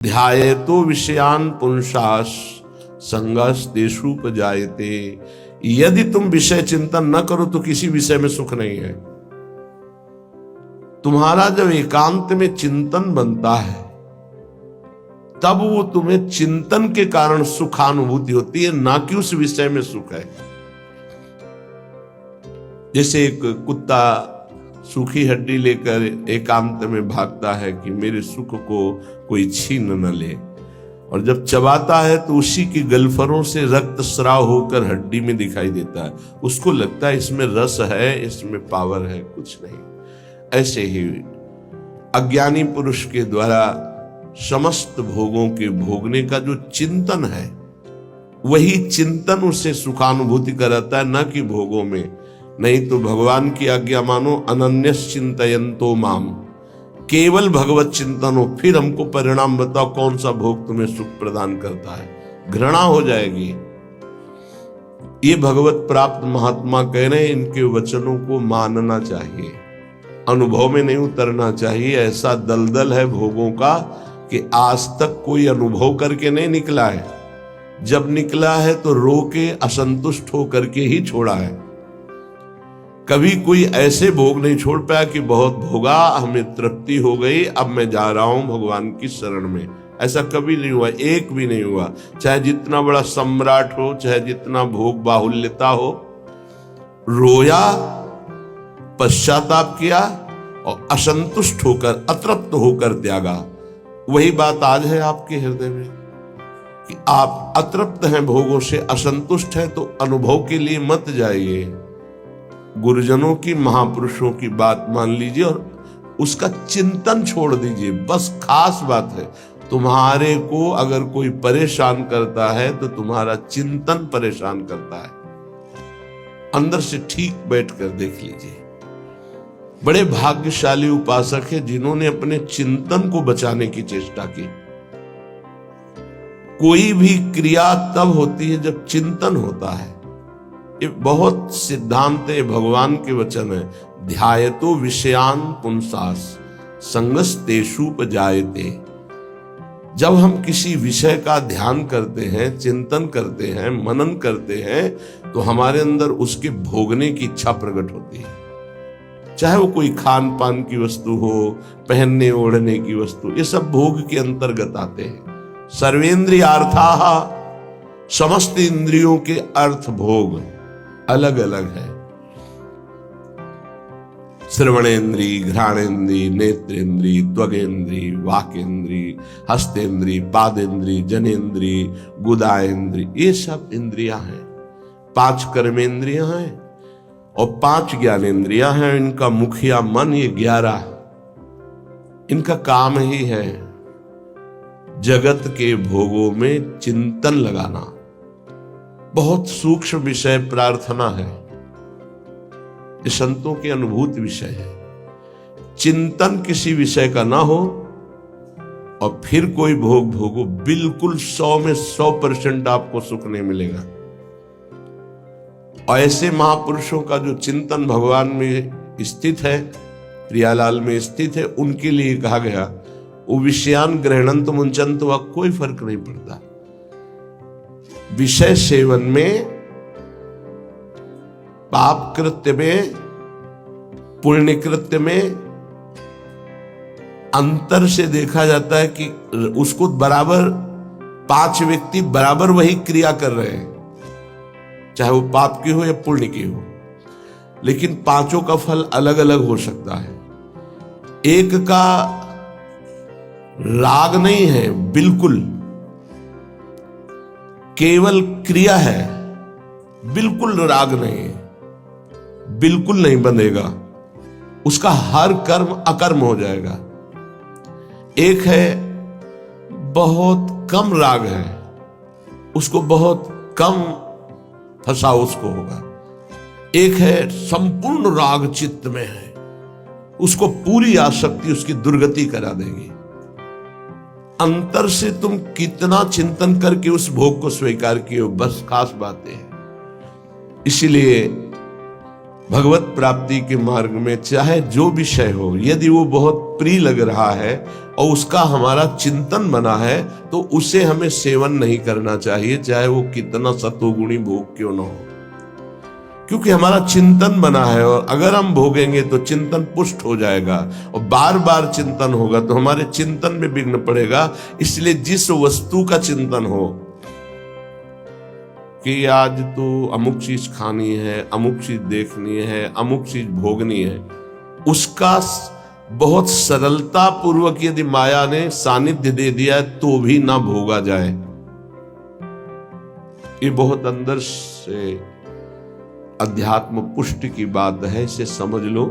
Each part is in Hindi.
ध्यायेतो विषयान पुंसास संगस तेषुपजायते। यदि तुम विषय चिंतन न करो तो किसी विषय में सुख नहीं है। तुम्हारा जब एकांत में चिंतन बनता है तब वो तुम्हें चिंतन के कारण सुखानुभूति होती है, ना कि उस विषय में सुख है। जैसे एक कुत्ता सूखी हड्डी लेकर एकांत में भागता है कि मेरे सुख को कोई छीन न ले, और जब चबाता है तो उसी की गलफरों से रक्त स्राव होकर हड्डी में दिखाई देता है। उसको लगता है इसमें रस है, इसमें पावर है, कुछ नहीं। ऐसे ही अज्ञानी पुरुष के द्वारा समस्त भोगों के भोगने का जो चिंतन है, वही चिंतन उसे सुखानुभूति कराता है, न कि भोगों में। नहीं तो भगवान की आज्ञा मानो, अनन्यस चिंतयन्तो माम, केवल भगवत चिंतन हो। फिर हमको परिणाम बताओ कौन सा भोग तुम्हें सुख प्रदान करता है, घृणा हो जाएगी। ये भगवत प्राप्त महात्मा कह रहे हैं, इनके वचनों को मानना चाहिए, अनुभव में नहीं उतरना चाहिए। ऐसा दलदल है भोगों का कि आज तक कोई अनुभव करके नहीं निकला है। जब निकला है तो रो के असंतुष्ट होकर के ही छोड़ा है। कभी कोई ऐसे भोग नहीं छोड़ पाया कि बहुत भोगा, हमें तृप्ति हो गई, अब मैं जा रहा हूं भगवान की शरण में। ऐसा कभी नहीं हुआ, एक भी नहीं हुआ। चाहे जितना बड़ा सम्राट हो, चाहे जितना भोग बाहुल्यता हो, रोया, पश्चाताप किया और असंतुष्ट होकर, अतृप्त होकर त्यागा। वही बात आज है आपके हृदय में कि आप अतृप्त हैं भोगों से, असंतुष्ट हैं, तो अनुभव के लिए मत जाइए। गुरुजनों की, महापुरुषों की बात मान लीजिए और उसका चिंतन छोड़ दीजिए। बस खास बात है, तुम्हारे को अगर कोई परेशान करता है तो तुम्हारा चिंतन परेशान करता है। अंदर से ठीक बैठकर देख लीजिए। बड़े भाग्यशाली उपासक है जिन्होंने अपने चिंतन को बचाने की चेष्टा की। कोई भी क्रिया तब होती है जब चिंतन होता है। ये बहुत सिद्धांत है, भगवान के वचन है। ध्यायतो विषयान पुंसास संगस तेषुपजायते। जब हम किसी विषय का ध्यान करते हैं, चिंतन करते हैं, मनन करते हैं, तो हमारे अंदर उसके भोगने की इच्छा प्रकट होती है। चाहे वो कोई खान पान की वस्तु हो, पहनने ओढ़ने की वस्तु, ये सब भोग के अंतर्गत आते हैं। सर्वेंद्रियार्थाः, समस्त इंद्रियों के अर्थ भोग अलग अलग है। श्रवणेन्द्री, घ्राणेन्द्री, नेत्रेन्द्री, त्वगेन्द्री, वाकेन्द्री, हस्तेन्द्री, पादेन्द्री, जनेन्द्री, गुदाएन्द्री, ये सब इंद्रियां हैं। 5 कर्मेंद्रियां हैं और 5 ज्ञानेन्द्रियां हैं। इनका मुखिया मन, ये 11 इनका काम ही है जगत के भोगों में चिंतन लगाना। बहुत सूक्ष्म विषय प्रार्थना है, ये संतों के अनुभूत विषय है। चिंतन किसी विषय का ना हो और फिर कोई भोग भोगो, बिल्कुल 100 में 100% आपको सुख नहीं मिलेगा। और ऐसे महापुरुषों का जो चिंतन भगवान में स्थित है, प्रियालाल में स्थित है, उनके लिए कहा गया वो विषयान ग्रहणंत मुंचंत, वह कोई फर्क नहीं पड़ता। विषय सेवन में, पाप कृत्य में, पुण्य कृत्य में अंतर से देखा जाता है कि उसको बराबर 5 व्यक्ति बराबर वही क्रिया कर रहे हैं, चाहे वो पाप की हो या पुण्य की हो, लेकिन पांचों का फल अलग अलग हो सकता है। एक का राग नहीं है, बिल्कुल केवल क्रिया है, बिल्कुल राग नहीं है, बिल्कुल नहीं बंधेगा, उसका हर कर्म अकर्म हो जाएगा। एक है बहुत कम राग है, उसको बहुत कम फंसा उसको होगा। एक है संपूर्ण राग चित्त में है, उसको पूरी आसक्ति उसकी दुर्गति करा देगी। अंतर से तुम कितना चिंतन करके उस भोग को स्वीकार किए हो, बस खास बातें हैं। इसीलिए भगवत प्राप्ति के मार्ग में चाहे जो विषय हो, यदि वो बहुत प्रिय लग रहा है और उसका हमारा चिंतन बना है, तो उसे हमें सेवन नहीं करना चाहिए, चाहे वो कितना सतोगुणी भोग क्यों न हो, क्योंकि हमारा चिंतन बना है। और अगर हम भोगेंगे तो चिंतन पुष्ट हो जाएगा, और बार बार चिंतन होगा तो हमारे चिंतन में विघ्न पड़ेगा। इसलिए जिस वस्तु का चिंतन हो कि आज तो अमुक चीज खानी है, अमुक चीज देखनी है, अमुक चीज भोगनी है, उसका बहुत सरलता पूर्वक यदि माया ने सानिध्य दे दिया है तो भी ना भोगा जाए। ये बहुत अंदर से अध्यात्म पुष्टि की बात है, इसे समझ लो।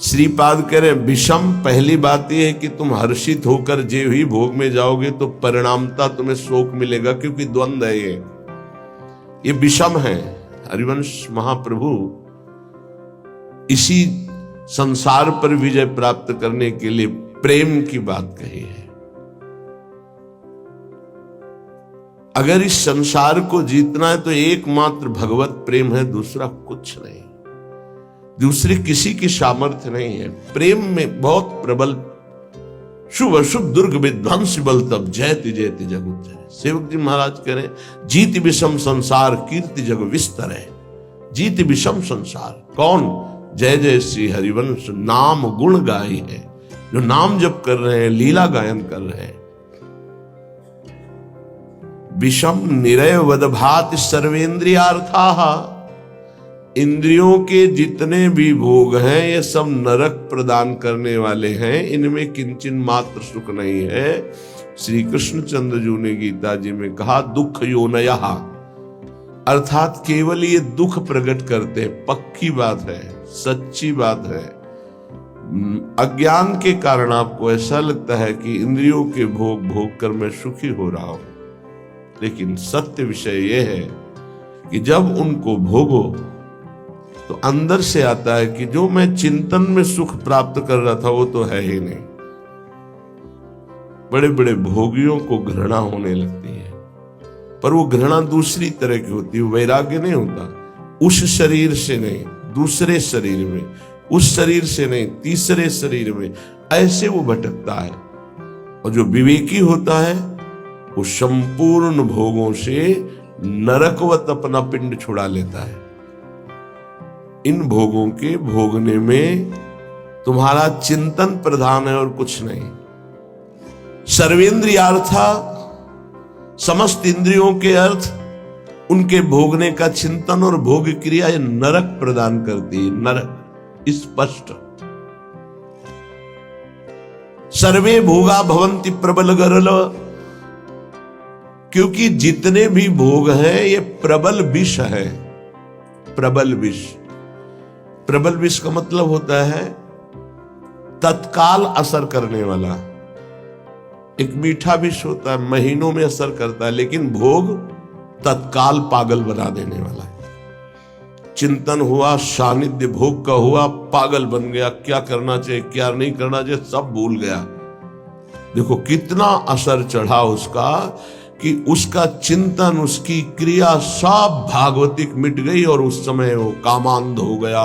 श्रीपाद कह रहे विषम, पहली बात यह है कि तुम हर्षित होकर जे ही भोग में जाओगे तो परिणामता तुम्हें शोक मिलेगा, क्योंकि द्वंद्व है ये विषम है। हरिवंश महाप्रभु इसी संसार पर विजय प्राप्त करने के लिए प्रेम की बात कही है। अगर इस संसार को जीतना है तो एकमात्र भगवत प्रेम है, दूसरा कुछ नहीं, दूसरी किसी की सामर्थ्य नहीं है। प्रेम में बहुत प्रबल शुभ अशुभ दुर्ग विध्वंस बल तब जयति जयति जग उच्चरे। सेवक जी महाराज कह रहे जीत विषम संसार कीर्ति जग विस्तर है। जीत विषम संसार कौन? जय जय श्री हरिवंश नाम गुण गाई है, जो नाम जप कर रहे हैं, लीला गायन कर रहे हैं। विषम निरय वदभात सर्वेंद्रियार्थाः, इंद्रियों के जितने भी भोग हैं ये सब नरक प्रदान करने वाले हैं, इनमें किंचन मात्र सुख नहीं है। श्री कृष्णचंद्र जी ने गीता जी में कहा दुख योनयः, अर्थात केवल ये दुख प्रकट करते हैं। पक्की बात है, सच्ची बात है। अज्ञान के कारण आपको ऐसा लगता है कि इंद्रियों के भोग भोग कर मैं सुखी हो रहा हूं, लेकिन सत्य विषय यह है कि जब उनको भोगो तो अंदर से आता है कि जो मैं चिंतन में सुख प्राप्त कर रहा था वो तो है ही नहीं। बड़े बड़े भोगियों को घृणा होने लगती है, पर वो घृणा दूसरी तरह की होती है, वैराग्य नहीं होता। उस शरीर से नहीं, दूसरे शरीर में, उस शरीर से नहीं, तीसरे शरीर में, ऐसे वो भटकता है। और जो विवेकी होता है वो संपूर्ण भोगों से नरकवत अपना पिंड छुड़ा लेता है। इन भोगों के भोगने में तुम्हारा चिंतन प्रधान है और कुछ नहीं। सर्वेंद्रियार्था, समस्त इंद्रियों के अर्थ, उनके भोगने का चिंतन और भोग क्रिया ये नरक प्रदान करती है। नरक स्पष्ट। सर्वे भोगा भवंति प्रबल गरल, क्योंकि जितने भी भोग हैं ये प्रबल विष है। प्रबल विष, प्रबल विष का मतलब होता है तत्काल असर करने वाला। एक मीठा विष होता है, महीनों में असर करता है, लेकिन भोग तत्काल पागल बना देने वाला है। चिंतन हुआ, सानिध्य भोग का हुआ, पागल बन गया, क्या करना चाहिए क्या नहीं करना चाहिए सब भूल गया। देखो कितना असर चढ़ा उसका, कि उसका चिंतन, उसकी क्रिया सब भागवतिक मिट गई, और उस समय वो कामांध हो गया,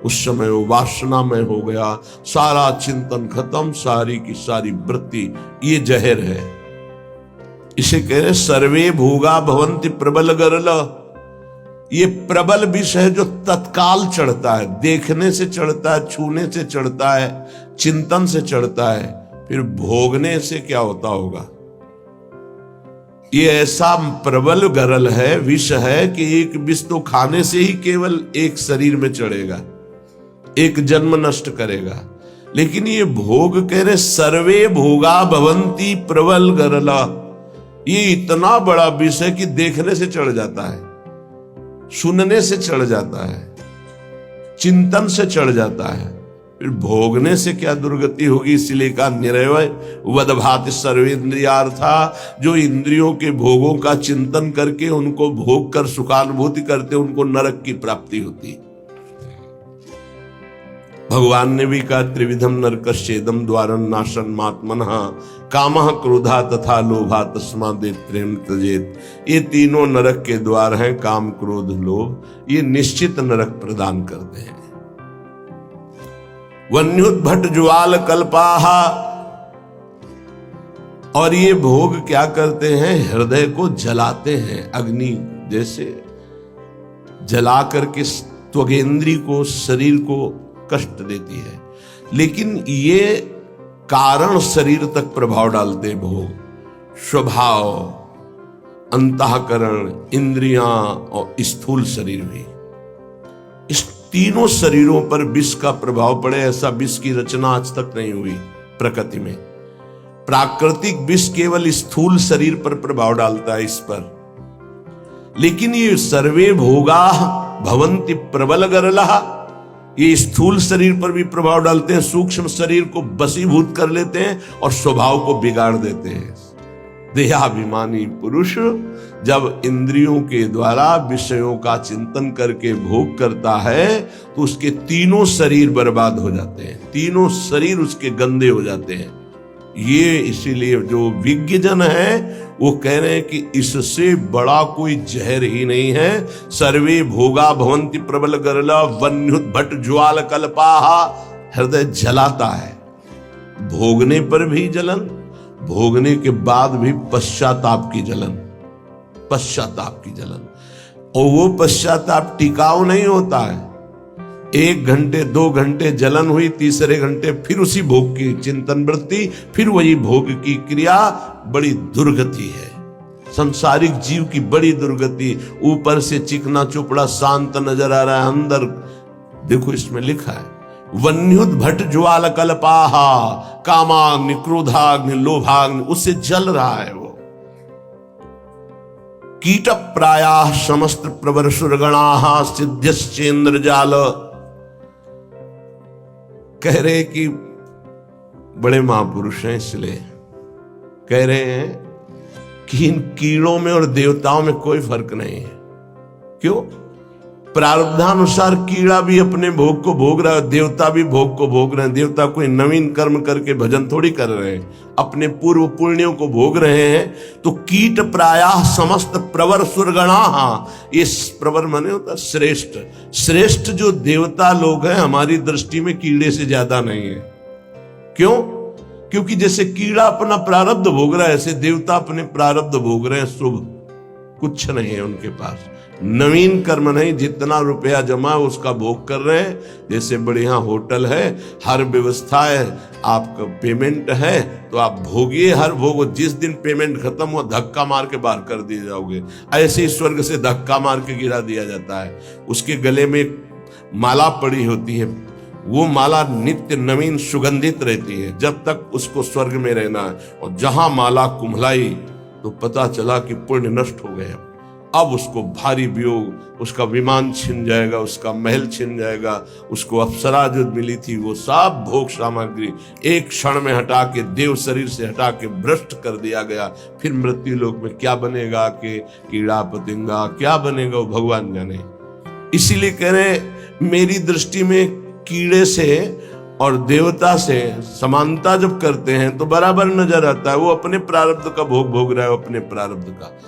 उस समय वो वासना में हो गया, सारा चिंतन खत्म, सारी की सारी वृत्ति। ये जहर है, इसे कह रहे सर्वे भोगा भवंति प्रबल गरल। ये प्रबल विष है जो तत्काल चढ़ता है, देखने से चढ़ता है, छूने से चढ़ता है, चिंतन से चढ़ता है, फिर भोगने से क्या होता होगा। ये ऐसा प्रबल गरल है, विष है कि एक विष तो खाने से ही केवल एक शरीर में चढ़ेगा, एक जन्म नष्ट करेगा। लेकिन ये भोग कह रहे सर्वे भोगा भवंती प्रबल गरला, ये इतना बड़ा विष है कि देखने से चढ़ जाता है, सुनने से चढ़ जाता है, चिंतन से चढ़ जाता है, फिर भोगने से क्या दुर्गति होगी। इसलिए का निरवय वदभाति सर्वेंद्रियार्था, जो इंद्रियों के भोगों का चिंतन करके उनको भोग कर सुखानुभूति करते उनको नरक की प्राप्ति होती। भगवान ने भी कहा त्रिविधम नरकस्येदम द्वारं नाशं मात्मनः कामः क्रोधा तथा लोभा तस्मादेव प्रेम त्यजेत। ये तीनों नरक के द्वार हैं, काम क्रोध लोभ, ये निश्चित नरक प्रदान करते हैं। वन्युद्भट ज्वाल कल्पाहा। और ये भोग क्या करते हैं, हृदय को जलाते हैं, अग्नि जैसे जला करके त्वगेंद्री को, शरीर को कष्ट देती है। लेकिन ये कारण शरीर तक प्रभाव डालते हैं भोग, स्वभाव, अंतःकरण, इंद्रियां और स्थूल शरीर भी। इस तीनों शरीरों पर विष का प्रभाव पड़े, ऐसा विष की रचना आज तक नहीं हुई प्रकृति में। प्राकृतिक विष केवल स्थूल शरीर पर प्रभाव डालता है, इस पर। लेकिन ये सर्वे भोगा भवंति प्रबल गरलः, ये स्थूल शरीर पर भी प्रभाव डालते हैं, सूक्ष्म शरीर को बसीभूत कर लेते हैं और स्वभाव को बिगाड़ देते हैं। देहाभिमानी पुरुष जब इंद्रियों के द्वारा विषयों का चिंतन करके भोग करता है तो उसके तीनों शरीर बर्बाद हो जाते हैं, तीनों शरीर उसके गंदे हो जाते हैं। ये इसीलिए जो विज्ञजन है वो कह रहे हैं कि इससे बड़ा कोई जहर ही नहीं है। सर्वे भोगा भवंति प्रबल गरला वन्युद्भट ज्वाल कल्पाहा। हृदय जलाता है, भोगने पर भी जलन, भोगने के बाद भी पश्चाताप की जलन, पश्चाताप की जलन। और वो पश्चाताप टिकाऊ नहीं होता है। 1 घंटे 2 घंटे जलन हुई, तीसरे घंटे फिर उसी भोग की चिंतन वृत्ति, फिर वही भोग की क्रिया। बड़ी दुर्गति है संसारिक जीव की, बड़ी दुर्गति। ऊपर से चिकना चुपड़ा शांत नजर आ रहा है, अंदर देखो इसमें लिखा है वन्युद्भट ज्वाल कल्पाहा, कामाग्नि, क्रोधाग्नि, लोभाग्नि, उससे जल रहा है वो। कीट प्रायाः समस्त प्रवर सुरगणाः सिद्ध्यश्चेन्द्र जाल। कह रहे कि बड़े महापुरुष हैं, इसलिए कह रहे हैं कि इन कीड़ों में और देवताओं में कोई फर्क नहीं है। क्यों? प्रारब्धानुसार कीड़ा भी अपने भोग को भोग रहा है, देवता भी भोग को भोग रहे हैं। देवता कोई नवीन कर्म करके भजन थोड़ी कर रहे हैं, अपने पूर्व पुण्यों को भोग रहे हैं। तो कीट प्रायः समस्त प्रवर सुरगणाः, ये प्रवर माने होता श्रेष्ठ। श्रेष्ठ जो देवता लोग हैं हमारी दृष्टि में कीड़े से ज्यादा नहीं है। क्यों? क्योंकि जैसे कीड़ा अपना प्रारब्ध भोग रहा है, ऐसे देवता अपने प्रारब्ध भोग रहे हैं। शुभ कुछ नहीं है उनके पास, नवीन कर्म नहीं, जितना रुपया जमा उसका भोग कर रहे हैं। जैसे बढ़िया होटल है, हर व्यवस्था है, आपका पेमेंट है तो आप भोगिए हर भोग। जिस दिन पेमेंट खत्म हो धक्का मार के बाहर कर दिए जाओगे। ऐसे ही स्वर्ग से धक्का मार के गिरा दिया जाता है। उसके गले में माला पड़ी होती है, वो माला नित्य नवीन सुगंधित रहती है जब तक उसको स्वर्ग में रहना है। और जहां माला कुम्हलाई तो पता चला कि पुण्य नष्ट हो गए। अब उसको भारी वियोग, उसका विमान छिन जाएगा, उसका महल छिन जाएगा, उसको अप्सरा जो मिली थी वो सब भोग सामग्री एक क्षण में हटा के, देव शरीर से हटा के भ्रष्ट कर दिया गया। फिर मृत्यु लोक में क्या बनेगा कि कीड़ा पतिंगा क्या बनेगा वो भगवान जाने। इसीलिए कह रहे मेरी दृष्टि में कीड़े से और देवता से समानता जब करते हैं तो बराबर नजर आता है। वो अपने प्रारब्ध का भोग भोग रहा है, अपने प्रारब्ध का।